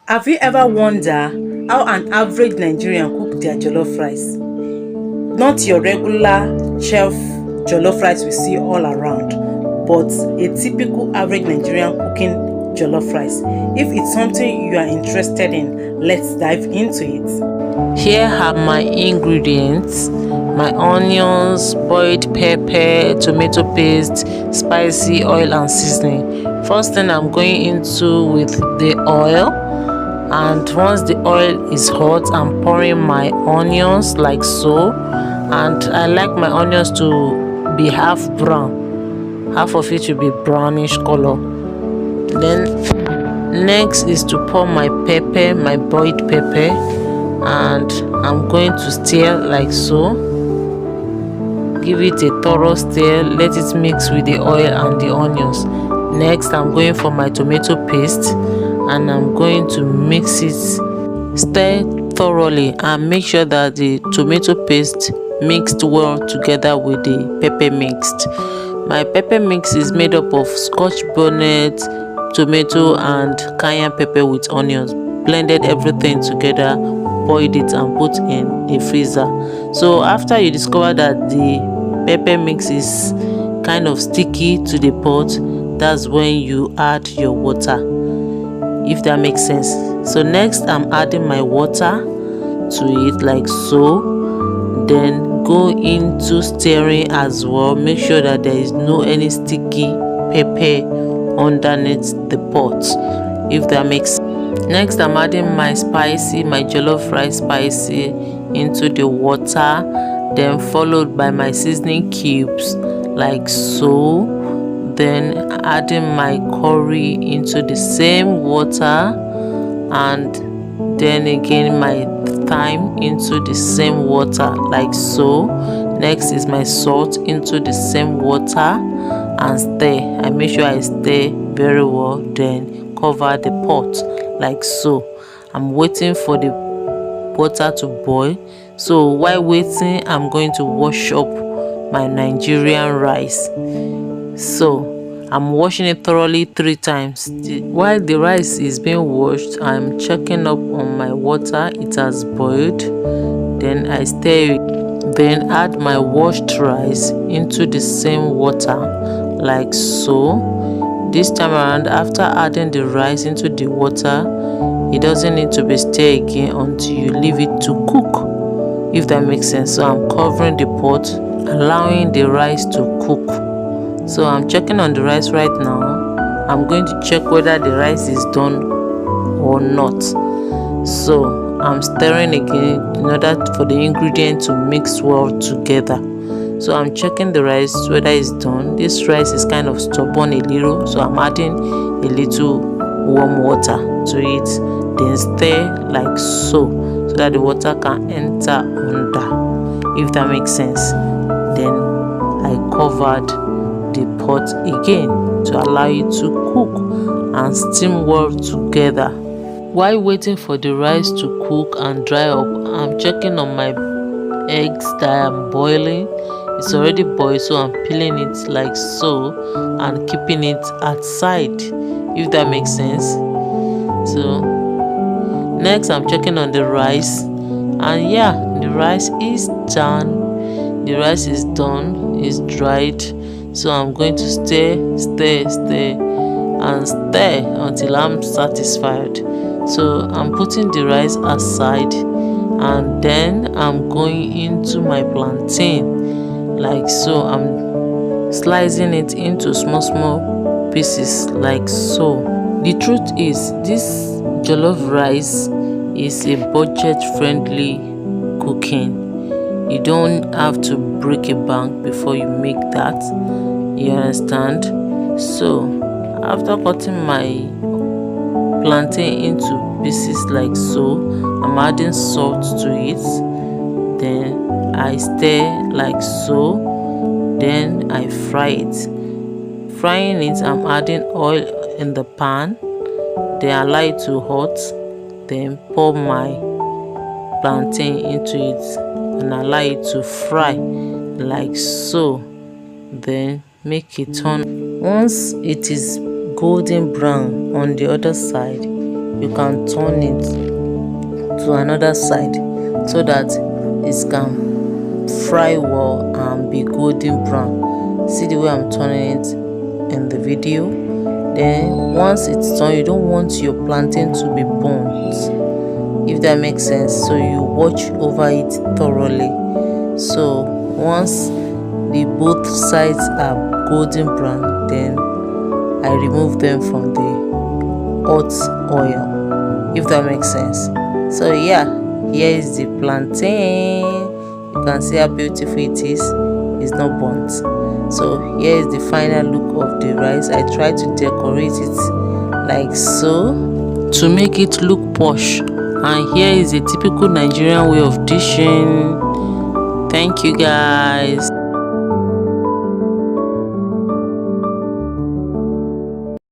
Have you ever wondered how an average Nigerian cook their jollof rice? Not your regular chef jollof rice we see all around, but a typical average Nigerian cooking jollof rice. If it's something you are interested in, let's dive into it. Here are my ingredients: my onions, boiled pepper, tomato paste, spicy oil and seasoning. First thing I'm going into with the oil, and once the oil is hot, I'm pouring my onions like so, and I like my onions to be half brown, half of it should be brownish color. Then next is to pour my pepper, my boiled pepper, and I'm going to stir like so. Give it a thorough stir, let it mix with the oil and the onions. Next, I'm going for my tomato paste, and I'm going to mix it. Stir thoroughly and make sure that the tomato paste mixed well together with the pepper mixed. My pepper mix is made up of scotch bonnet, tomato and cayenne pepper with onions. Blended everything together, boiled it and put in the freezer. So after you discover that the pepper mix is kind of sticky to the pot, that's when you add your water, if that makes sense. So next I'm adding my water to it like so. Then go into stirring as well. Make sure that there is no any sticky pepper underneath the pot, if that makes sense. Next I'm adding my jollof rice spicy into the water, then followed by my seasoning cubes like so. Then adding my curry into the same water, and then again my thyme into the same water like so. Next is my salt into the same water and stir. I make sure I stir very well, then cover the pot like so. I'm waiting for the water to boil. So while waiting, I'm going to wash up my Nigerian rice. So I'm washing it thoroughly 3 times. While the rice is being washed, I'm checking up on my water. It has boiled. Then I stir it. Then add my washed rice into the same water like so. This time around, after adding the rice into the water, it doesn't need to be stirred again until you leave it to cook, if that makes sense. So I'm covering the pot, allowing the rice to cook. So I'm checking on the rice right now. I'm going to check whether the rice is done or not. So I'm stirring again in order for the ingredient to mix well together. So I'm checking the rice whether it's done. This rice is kind of stubborn a little, so I'm adding a little warm water to it. Then stir like so that the water can enter under, if that makes sense. Then I covered the pot again to allow it to cook and steam well together. While waiting for the rice to cook and dry up, I'm checking on my eggs that I'm boiling. It's already boiled, so I'm peeling it like so and keeping it outside, if that makes sense. So next I'm checking on the rice, and yeah, the rice is done. The rice is done, it's dried. So I'm going to stir until I'm satisfied. So I'm putting the rice aside, and then I'm going into my plantain like so. I'm slicing it into small pieces like so. The truth is, this jollof rice is a budget friendly cooking. You don't have to break a bank before you make that, you understand? So after cutting my plantain into pieces like so, I'm adding salt to it. Then I stir like so. Then I fry it. Frying it, I'm adding oil in the pan. Then allow it to hot. Then pour my plantain into it and allow it to fry like so. Then make it turn. Once it is golden brown on the other side, you you can turn it to another side so that it can fry well and be golden brown. See the way I'm turning it in the video. Then once it's done, you don't want your plantain to be burnt, if that makes sense, so you watch over it thoroughly. So once the both sides are golden brown, then I remove them from the hot oil, if that makes sense. So yeah, here is the plantain. You can see how beautiful it is. It's not burnt. So here is the final look of the rice. I try to decorate it like so to make it look posh, and here is a typical Nigerian way of dishing. Thank you guys.